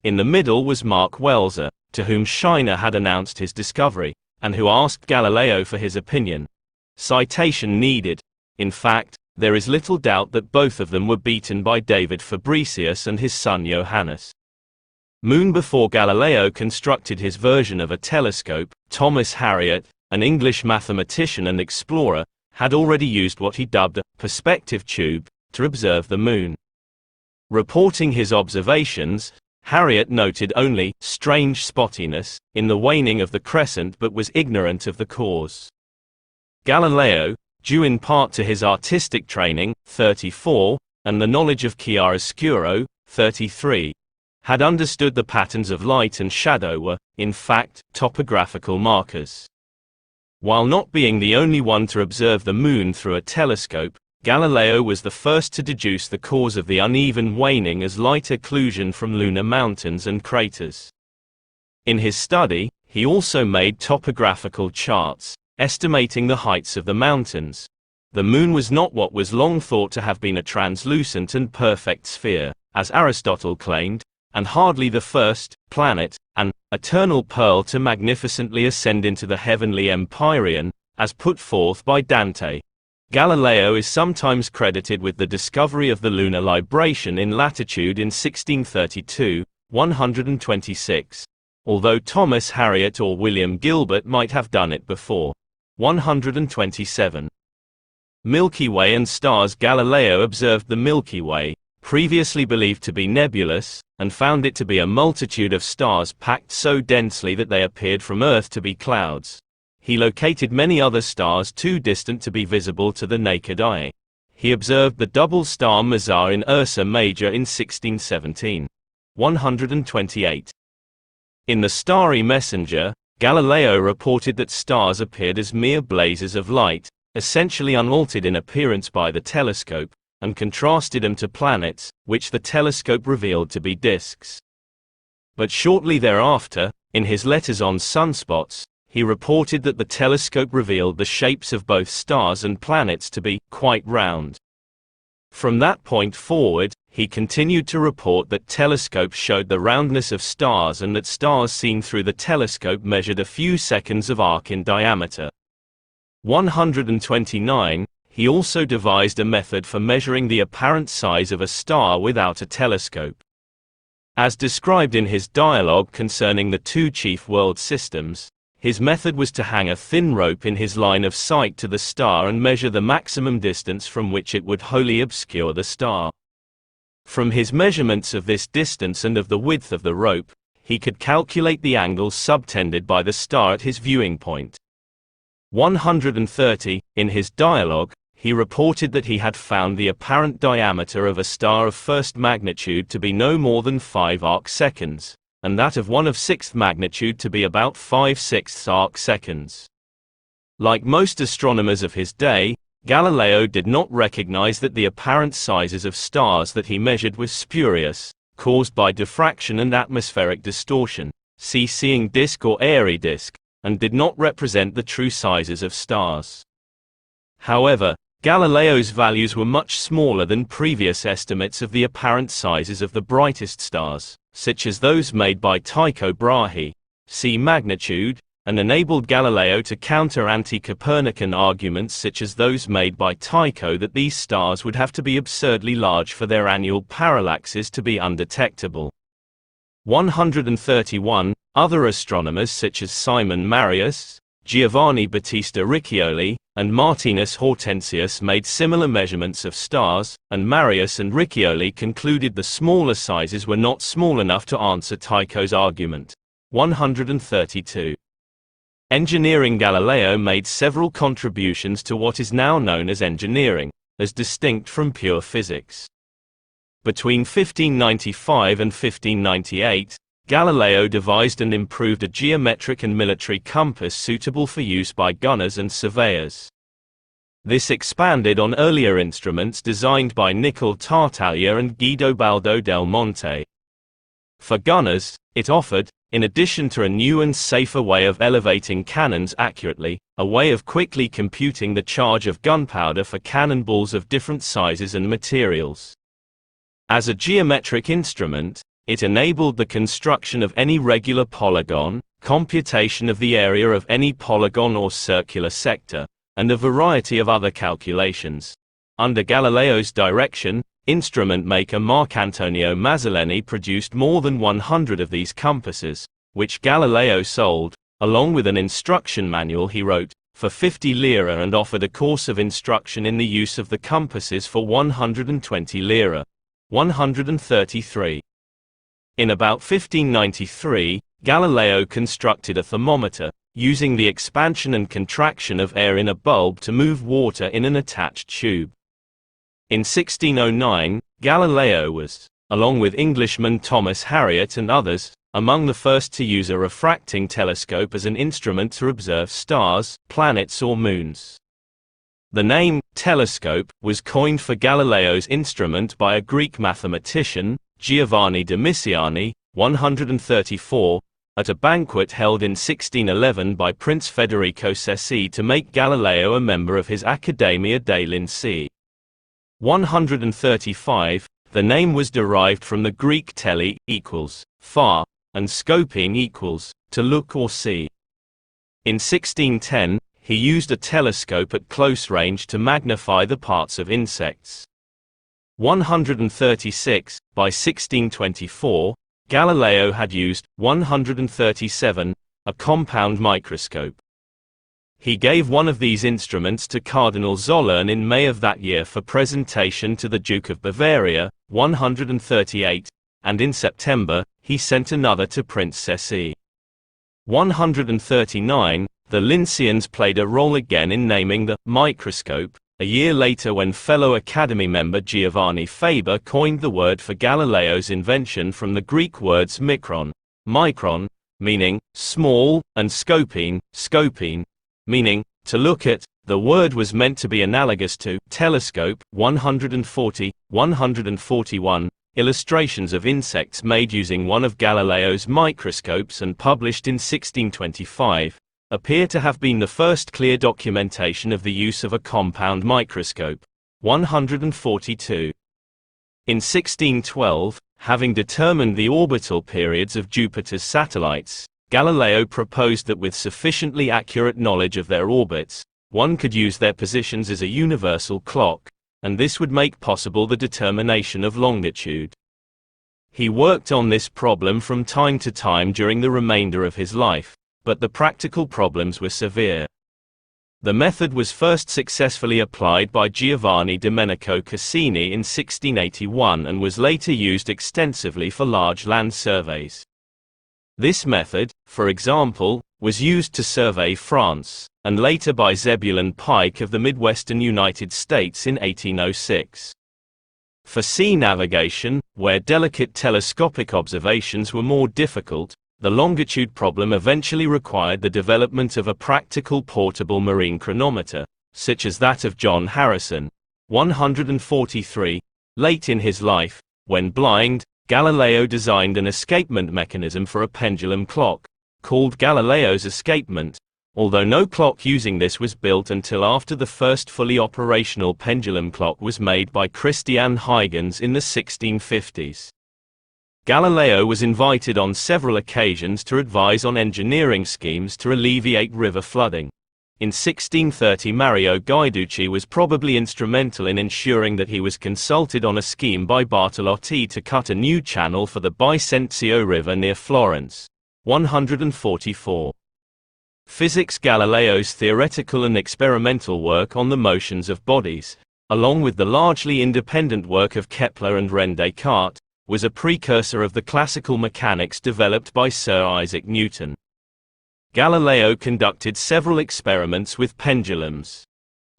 A: In the middle was Mark Welser, to whom Scheiner had announced his discovery, and who asked Galileo for his opinion. Citation needed. In fact, there is little doubt that both of them were beaten by David Fabricius and his son Johannes. Moon. Before Galileo constructed his version of a telescope, Thomas Harriot, an English mathematician and explorer, had already used what he dubbed a perspective tube to observe the moon. Reporting his observations, Harriot noted only strange spottiness in the waning of the crescent but was ignorant of the cause. Galileo, due in part to his artistic training, 34, and the knowledge of chiaroscuro, 33, had understood the patterns of light and shadow were, in fact, topographical markers. While not being the only one to observe the moon through a telescope, Galileo was the first to deduce the cause of the uneven waning as light occlusion from lunar mountains and craters. In his study, he also made topographical charts, estimating the heights of the mountains. The moon was not what was long thought to have been a translucent and perfect sphere, as Aristotle claimed, and hardly the first planet, an eternal pearl to magnificently ascend into the heavenly empyrean, as put forth by Dante. Galileo is sometimes credited with the discovery of the lunar libration in latitude in 1632, 126, although Thomas Harriot or William Gilbert might have done it before. 127. Milky Way and stars. Galileo observed the Milky Way, previously believed to be nebulous, and found it to be a multitude of stars packed so densely that they appeared from Earth to be clouds. He located many other stars too distant to be visible to the naked eye. He observed the double star Mazar in Ursa Major in 1617. 128. In The Starry Messenger, Galileo reported that stars appeared as mere blazes of light, essentially unaltered in appearance by the telescope, and contrasted them to planets, which the telescope revealed to be disks. But shortly thereafter, in his letters on sunspots, he reported that the telescope revealed the shapes of both stars and planets to be quite round. From that point forward, he continued to report that telescopes showed the roundness of stars and that stars seen through the telescope measured a few seconds of arc in diameter. 129. He also devised a method for measuring the apparent size of a star without a telescope. As described in his dialogue concerning the two chief world systems, his method was to hang a thin rope in his line of sight to the star and measure the maximum distance from which it would wholly obscure the star. From his measurements of this distance and of the width of the rope, he could calculate the angles subtended by the star at his viewing point. 130. In his dialogue, he reported that he had found the apparent diameter of a star of first magnitude to be no more than 5 arc seconds, and that of one of sixth magnitude to be about 5/6 arcseconds. Like most astronomers of his day, Galileo did not recognize that the apparent sizes of stars that he measured were spurious, caused by diffraction and atmospheric distortion, see seeing disk or airy disk, and did not represent the true sizes of stars. However, Galileo's values were much smaller than previous estimates of the apparent sizes of the brightest stars, such as those made by Tycho Brahe, see magnitude, and enabled Galileo to counter anti-Copernican arguments such as those made by Tycho that these stars would have to be absurdly large for their annual parallaxes to be undetectable. 131. Other astronomers such as Simon Marius, Giovanni Battista Riccioli, and Martinus Hortensius made similar measurements of stars, and Marius and Riccioli concluded the smaller sizes were not small enough to answer Tycho's argument. 132. Engineering. Galileo made several contributions to what is now known as engineering, as distinct from pure physics. Between 1595 and 1598, Galileo devised and improved a geometric and military compass suitable for use by gunners and surveyors. This expanded on earlier instruments designed by Nicole Tartaglia and Guidobaldo del Monte. For gunners, it offered, in addition to a new and safer way of elevating cannons accurately, a way of quickly computing the charge of gunpowder for cannonballs of different sizes and materials. As a geometric instrument, it enabled the construction of any regular polygon, computation of the area of any polygon or circular sector, and a variety of other calculations. Under Galileo's direction, instrument maker Marcantonio Mazzoleni produced more than 100 of these compasses, which Galileo sold, along with an instruction manual he wrote, for 50 lire, and offered a course of instruction in the use of the compasses for 120 lire. 133. In about 1593, Galileo constructed a thermometer, using the expansion and contraction of air in a bulb to move water in an attached tube. In 1609, Galileo was, along with Englishman Thomas Harriot and others, among the first to use a refracting telescope as an instrument to observe stars, planets or moons. The name, telescope, was coined for Galileo's instrument by a Greek mathematician, Giovanni Domitiani, 134, at a banquet held in 1611 by Prince Federico Cesi to make Galileo a member of his Accademia dei Lincei. 135, the name was derived from the Greek tele equals far, and scoping equals to look or see. In 1610, he used a telescope at close range to magnify the parts of insects. 136, by 1624, Galileo had used 137, a compound microscope. He gave one of these instruments to Cardinal Zollern in May of that year for presentation to the Duke of Bavaria, 138, and in September, he sent another to Prince Cesi. 139, the Linceians played a role again in naming the microscope, a year later when fellow Academy member Giovanni Faber coined the word for Galileo's invention from the Greek words mikron, micron, meaning small, and scopine, scopine, meaning to look at. The word was meant to be analogous to telescope. 140, 141, illustrations of insects made using one of Galileo's microscopes and published in 1625, appear to have been the first clear documentation of the use of a compound microscope. 142. In 1612, having determined the orbital periods of Jupiter's satellites, Galileo proposed that with sufficiently accurate knowledge of their orbits, one could use their positions as a universal clock, and this would make possible the determination of longitude. He worked on this problem from time to time during the remainder of his life, but the practical problems were severe. The method was first successfully applied by Giovanni Domenico Cassini in 1681 and was later used extensively for large land surveys. This method, for example, was used to survey France, and later by Zebulon Pike of the Midwestern United States in 1806. For sea navigation, where delicate telescopic observations were more difficult, the longitude problem eventually required the development of a practical portable marine chronometer, such as that of John Harrison, 143. Late in his life, when blind, Galileo designed an escapement mechanism for a pendulum clock, called Galileo's escapement, although no clock using this was built until after the first fully operational pendulum clock was made by Christian Huygens in the 1650s. Galileo was invited on several occasions to advise on engineering schemes to alleviate river flooding. In 1630, Mario Guiducci was probably instrumental in ensuring that he was consulted on a scheme by Bartolotti to cut a new channel for the Bicenzio River near Florence. 144. Physics. Galileo's theoretical and experimental work on the motions of bodies, along with the largely independent work of Kepler and René Descartes, was a precursor of the classical mechanics developed by Sir Isaac Newton. Galileo conducted several experiments with pendulums.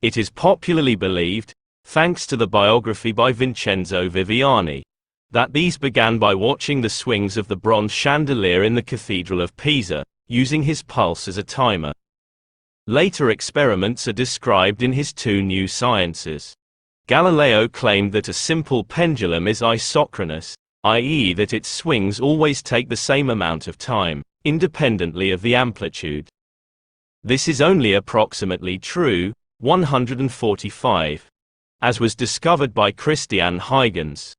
A: It is popularly believed, thanks to the biography by Vincenzo Viviani, that these began by watching the swings of the bronze chandelier in the Cathedral of Pisa, using his pulse as a timer. Later experiments are described in his two new sciences. Galileo claimed that a simple pendulum is isochronous, i.e. that its swings always take the same amount of time, independently of the amplitude. This is only approximately true. 145. As was discovered by Christian Huygens.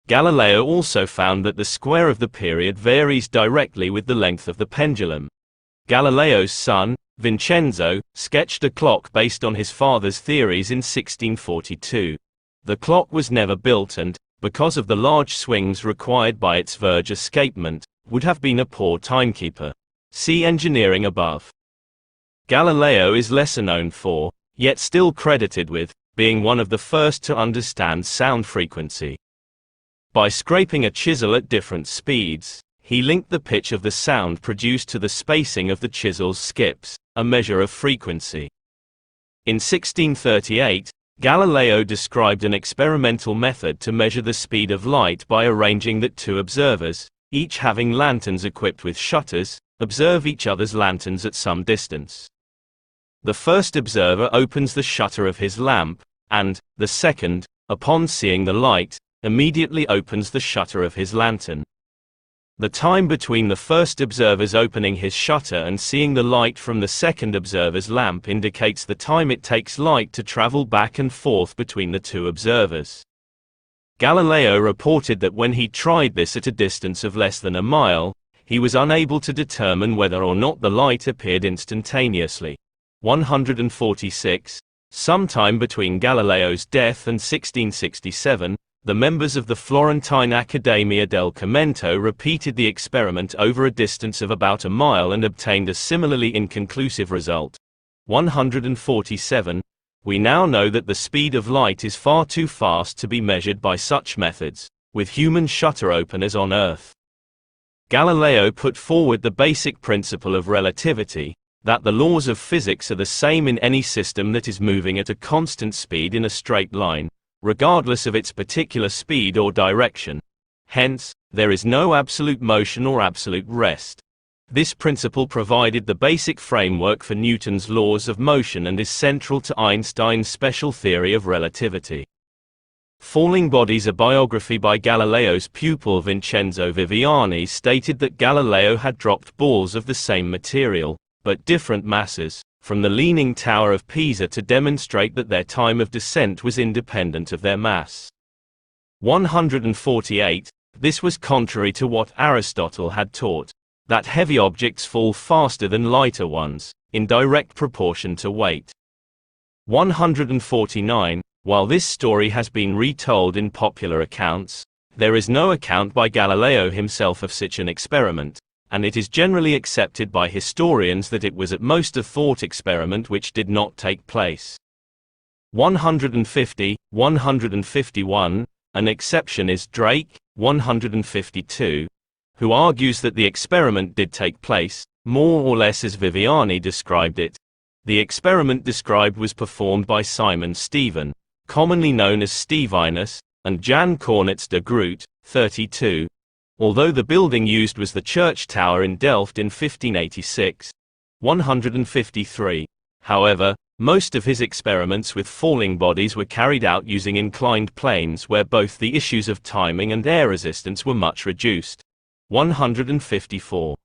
A: Galileo also found that the square of the period varies directly with the length of the pendulum. Galileo's son, Vincenzo, sketched a clock based on his father's theories in 1642. The clock was never built and, because of the large swings required by its verge escapement, would have been a poor timekeeper. See engineering above. Galileo is lesser known for, yet still credited with, being one of the first to understand sound frequency. By scraping a chisel at different speeds, he linked the pitch of the sound produced to the spacing of the chisel's skips, a measure of frequency. In 1638, Galileo described an experimental method to measure the speed of light by arranging that two observers, each having lanterns equipped with shutters, observe each other's lanterns at some distance. The first observer opens the shutter of his lamp, and, the second, upon seeing the light, immediately opens the shutter of his lantern. The time between the first observer's opening his shutter and seeing the light from the second observer's lamp indicates the time it takes light to travel back and forth between the two observers. Galileo reported that when he tried this at a distance of less than a mile, he was unable to determine whether or not the light appeared instantaneously. 146. Sometime between Galileo's death and 1667, the members of the Florentine Accademia del Commento repeated the experiment over a distance of about a mile and obtained a similarly inconclusive result. 147. We now know that the speed of light is far too fast to be measured by such methods, with human shutter openers on Earth. Galileo put forward the basic principle of relativity, that the laws of physics are the same in any system that is moving at a constant speed in a straight line, regardless of its particular speed or direction. Hence, there is no absolute motion or absolute rest. This principle provided the basic framework for Newton's laws of motion and is central to Einstein's special theory of relativity. Falling Bodies. A biography by Galileo's pupil Vincenzo Viviani stated that Galileo had dropped balls of the same material, but different masses, from the Leaning Tower of Pisa to demonstrate that their time of descent was independent of their mass. 148. This was contrary to what Aristotle had taught, that heavy objects fall faster than lighter ones, in direct proportion to weight. 149. While this story has been retold in popular accounts, there is no account by Galileo himself of such an experiment, and it is generally accepted by historians that it was at most a thought experiment which did not take place. 150. 151. An exception is Drake, 152, who argues that the experiment did take place, more or less as Viviani described it. The experiment described was performed by Simon Stevin, commonly known as Stevinus, and Jan Cornets de Groot, 32. Although the building used was the church tower in Delft in 1586. 153. However, most of his experiments with falling bodies were carried out using inclined planes where both the issues of timing and air resistance were much reduced. 154.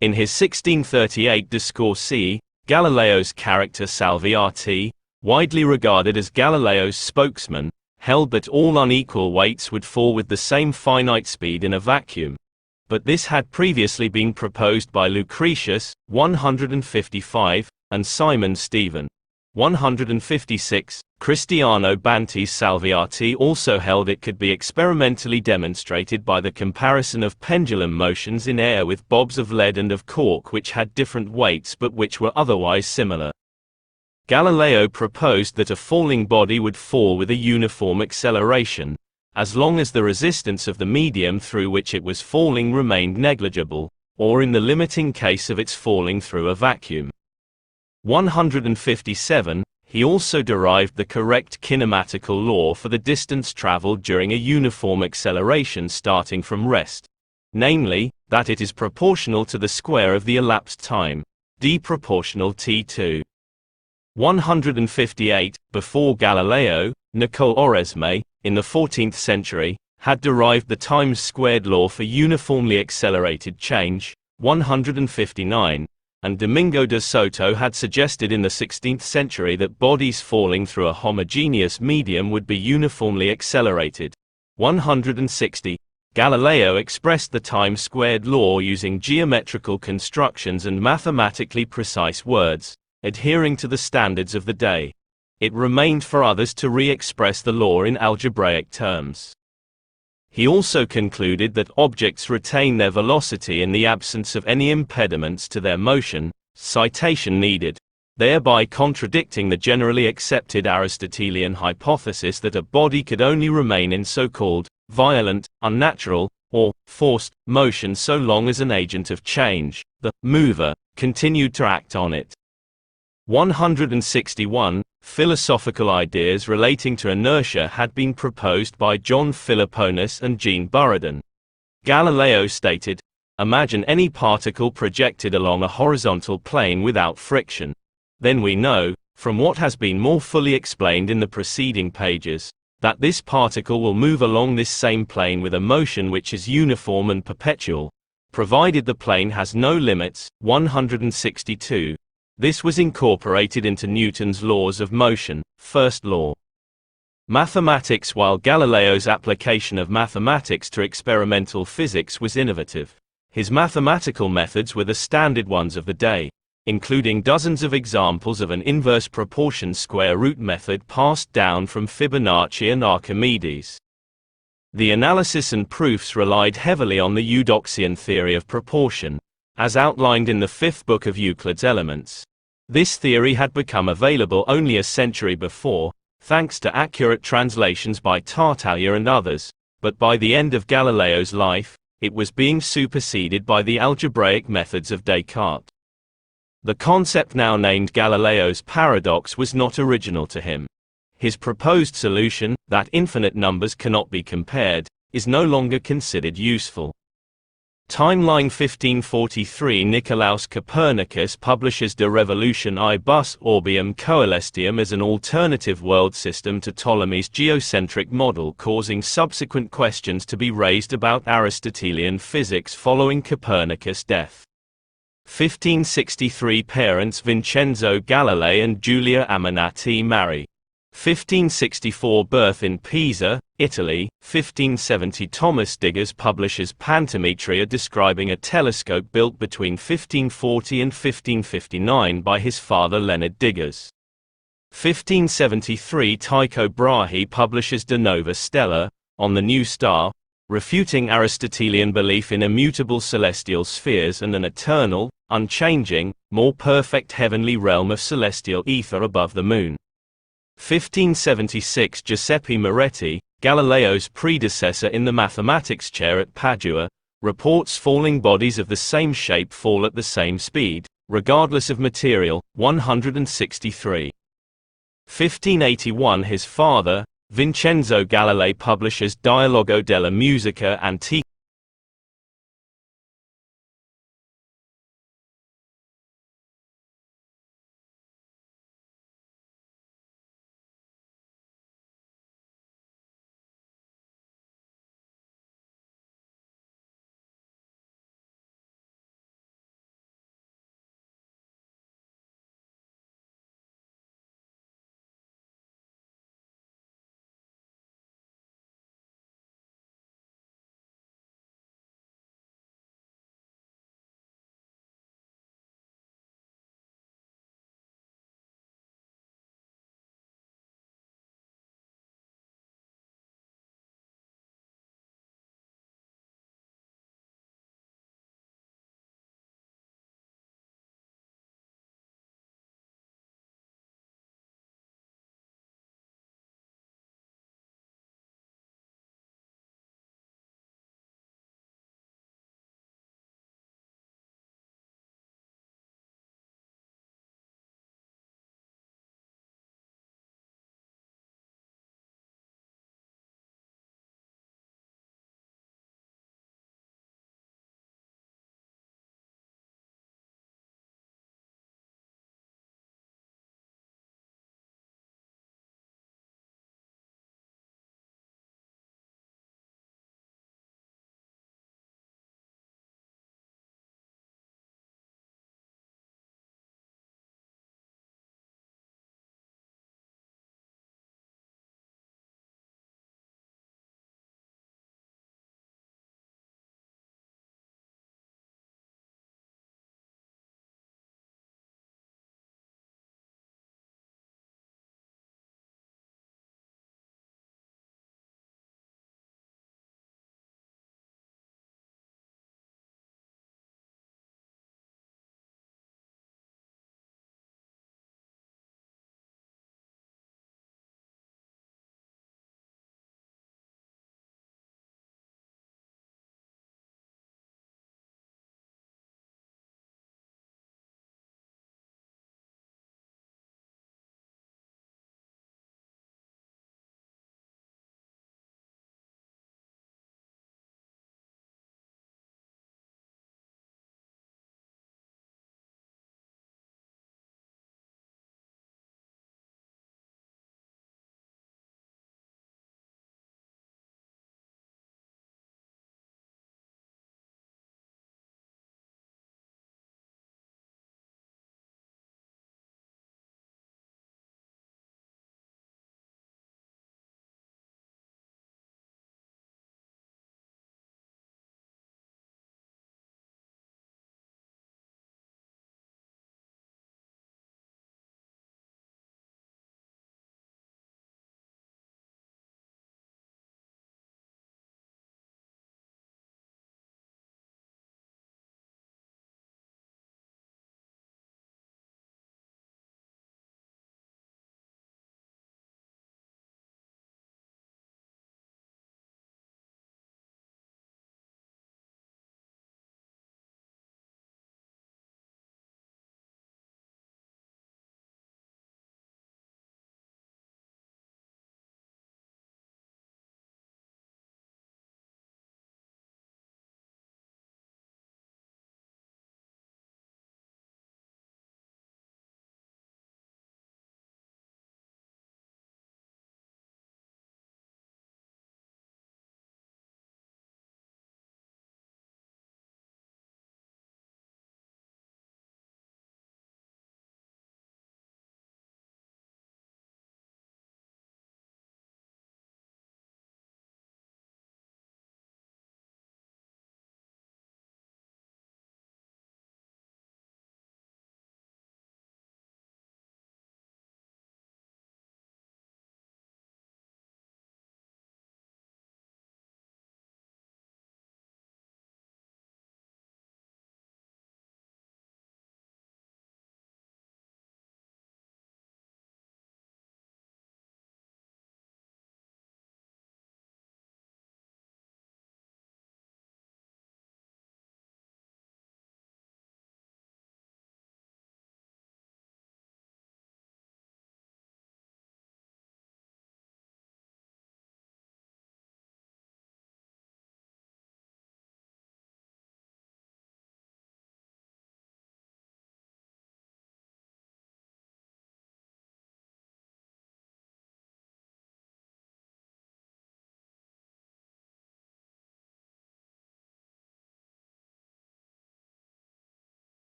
A: In his 1638 Discorsi, Galileo's character Salviati, widely regarded as Galileo's spokesman, held that all unequal weights would fall with the same finite speed in a vacuum. But this had previously been proposed by Lucretius, 155, and Simon Stevin. 156. Cristiano Banti's Salviati also held it could be experimentally demonstrated by the comparison of pendulum motions in air with bobs of lead and of cork which had different weights but which were otherwise similar. Galileo proposed that a falling body would fall with a uniform acceleration, as long as the resistance of the medium through which it was falling remained negligible, or in the limiting case of its falling through a vacuum. 157. He also derived the correct kinematical law for the distance traveled during a uniform acceleration starting from rest. Namely, that it is proportional to the square of the elapsed time, d proportional t2. 158. Before Galileo, Nicole Oresme, in the 14th century, had derived the times-squared law for uniformly accelerated change. 159. And Domingo de Soto had suggested in the 16th century that bodies falling through a homogeneous medium would be uniformly accelerated. 160. Galileo expressed the time-squared law using geometrical constructions and mathematically precise words, adhering to the standards of the day. It remained for others to re-express the law in algebraic terms. He also concluded that objects retain their velocity in the absence of any impediments to their motion, citation needed, thereby contradicting the generally accepted Aristotelian hypothesis that a body could only remain in so-called violent, unnatural, or forced motion so long as an agent of change, the mover, continued to act on it. 161. Philosophical ideas relating to inertia had been proposed by John Philoponus and Jean Buridan. Galileo stated, "Imagine any particle projected along a horizontal plane without friction. Then we know, from what has been more fully explained in the preceding pages, that this particle will move along this same plane with a motion which is uniform and perpetual, provided the plane has no limits." 162. This was incorporated into Newton's laws of motion, first law. Mathematics. While Galileo's application of mathematics to experimental physics was innovative, his mathematical methods were the standard ones of the day, including dozens of examples of an inverse proportion square root method passed down from Fibonacci and Archimedes. The analysis and proofs relied heavily on the Eudoxian theory of proportion, as outlined in the fifth book of Euclid's Elements. This theory had become available only a century before, thanks to accurate translations by Tartaglia and others, but by the end of Galileo's life, it was being superseded by the algebraic methods of Descartes. The concept now named Galileo's paradox was not original to him. His proposed solution, that infinite numbers cannot be compared, is no longer considered useful. Timeline 1543. Nicolaus Copernicus publishes De Revolutione Bus Orbium Coelestium as an alternative world system to Ptolemy's geocentric model, causing subsequent questions to be raised about Aristotelian physics following Copernicus' death. 1563. Parents Vincenzo Galilei and Giulia Aminati marry. 1564. Birth in Pisa, Italy. 1570. Thomas Diggers publishes Pantometria, describing a telescope built between 1540 and 1559 by his father Leonard Diggers. 1573. Tycho Brahe publishes De Nova Stella, on the new star, refuting Aristotelian belief in immutable celestial spheres and an eternal, unchanging, more perfect heavenly realm of celestial ether above the moon. 1576. Giuseppe Moretti, Galileo's predecessor in the mathematics chair at Padua, reports falling bodies of the same shape fall at the same speed, regardless of material. 163. 1581. His father, Vincenzo Galilei publishes Dialogo della musica antica